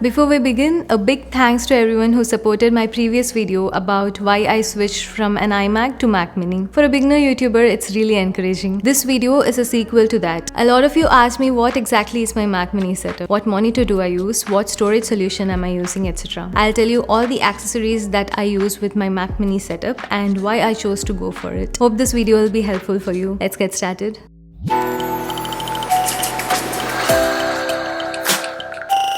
Before we begin, a big thanks to everyone who supported my previous video about why I switched from an iMac to Mac Mini. For a beginner YouTuber, it's really encouraging. This video is a sequel to that. A lot of you asked me what exactly is my Mac Mini setup, what monitor do I use, what storage solution am I using, etc. I'll tell you all the accessories that I use with my Mac Mini setup and why I chose to go for it. Hope this video will be helpful for you. Let's get started.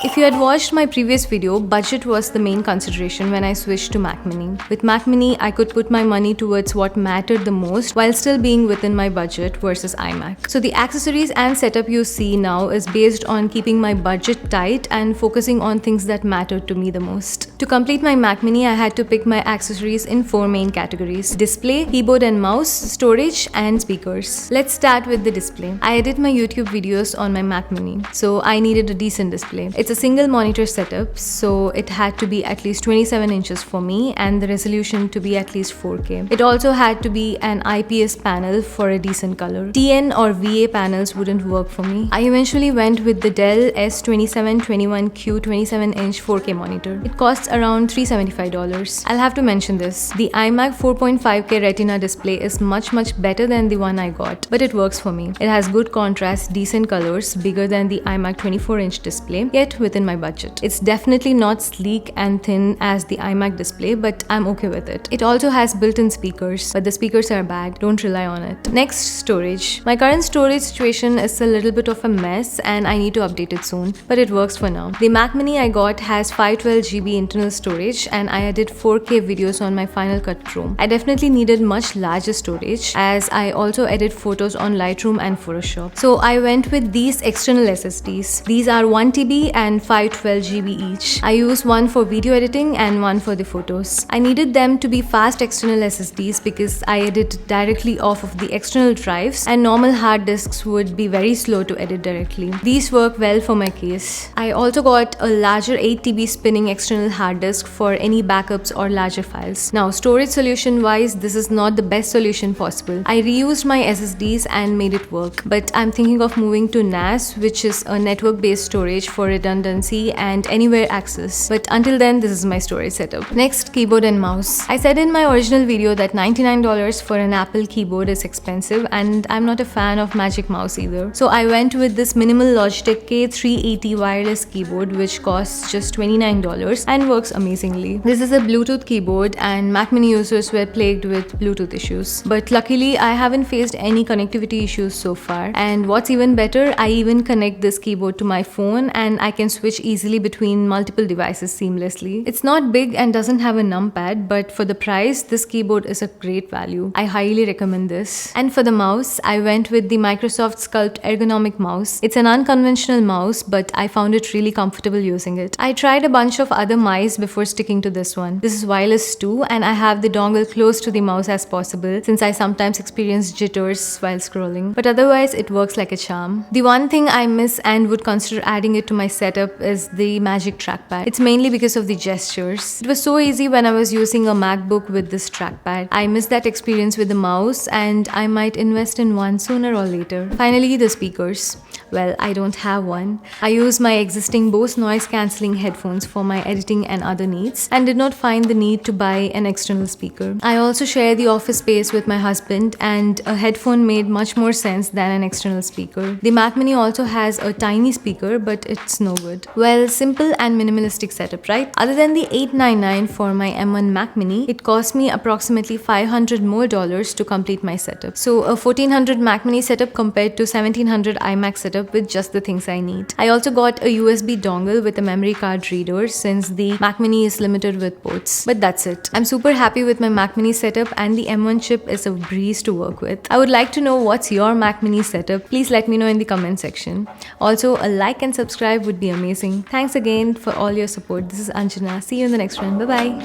If you had watched my previous video, budget was the main consideration when I switched to Mac Mini. With Mac Mini, I could put my money towards what mattered the most while still being within my budget versus iMac. So the accessories and setup you see now is based on keeping my budget tight and focusing on things that mattered to me the most. To complete my Mac Mini, I had to pick my accessories in 4 main categories: display, keyboard and mouse, storage, and speakers. Let's start with the display. I edit my YouTube videos on my Mac Mini, so I needed a decent display. It's a single monitor setup, so it had to be at least 27 inches for me and the resolution to be at least 4K. It also had to be an IPS panel for a decent color. TN or VA panels wouldn't work for me. I eventually went with the Dell S2721Q 27-inch 4K monitor. It costs around $375. I'll have to mention this. The iMac 4.5K Retina display is much better than the one I got, but it works for me. It has good contrast, decent colors, bigger than the iMac 24-inch display, yet within my budget. It's definitely not sleek and thin as the iMac display, but I'm okay with it. It also has built-in speakers, but the speakers are bad. Don't rely on it. Next, storage. My current storage situation is a little bit of a mess and I need to update it soon, but it works for now. The Mac Mini I got has 512GB internal storage and I edit 4K videos on my Final Cut Pro. I definitely needed much larger storage as I also edit photos on Lightroom and Photoshop. So I went with these external SSDs. These are 1TB and 512GB each. I use one for video editing and one for the photos. I needed them to be fast external SSDs because I edit directly off of the external drives and normal hard disks would be very slow to edit directly. These work well for my case. I also got a larger 8TB spinning external hard disk for any backups or larger files. Now, storage solution wise, this is not the best solution possible. I reused my SSDs and made it work, but I'm thinking of moving to NAS, which is a network-based storage for redundancy and anywhere access. But until then, this is my storage setup. Next, keyboard and mouse. I said in my original video that $99 for an Apple keyboard is expensive and I'm not a fan of Magic Mouse either. So I went with this minimal Logitech K380 wireless keyboard which costs just $29 and works amazingly. This is a Bluetooth keyboard and Mac Mini users were plagued with Bluetooth issues. But luckily, I haven't faced any connectivity issues so far. And what's even better, I even connect this keyboard to my phone and I can switch easily between multiple devices seamlessly. It's not big and doesn't have a numpad, but for the price, this keyboard is a great value. I highly recommend this. And for the mouse, I went with the Microsoft Sculpt ergonomic mouse. It's an unconventional mouse, but I found it really comfortable using it. I tried a bunch of other mice before sticking to this one. This is wireless too, and I have the dongle close to the mouse as possible since I sometimes experience jitters while scrolling. But otherwise, it works like a charm. The one thing I miss and would consider adding it to my setup is the Magic Trackpad. It's mainly because of the gestures. It was so easy when I was using a MacBook with this trackpad. I miss that experience with the mouse and I might invest in one sooner or later. Finally, the speakers. Well, I don't have one. I use my existing Bose noise cancelling headphones for my editing and other needs and did not find the need to buy an external speaker. I also share the office space with my husband and a headphone made much more sense than an external speaker. The Mac Mini also has a tiny speaker, but it's no good. Well, simple and minimalistic setup, right? Other than the $899 for my M1 Mac Mini, it cost me approximately $500 more to complete my setup. So a $1,400 Mac Mini setup compared to $1,700 iMac setup with just the things I need. I also got a USB dongle with a memory card reader since the Mac Mini is limited with ports. But that's it. I'm super happy with my Mac Mini setup and the M1 chip is a breeze to work with. I would like to know what's your Mac Mini setup. Please let me know in the comment section. Also, a like and subscribe would be amazing. Thanks again for all your support. This is Anjana. See you in the next one. Bye-bye.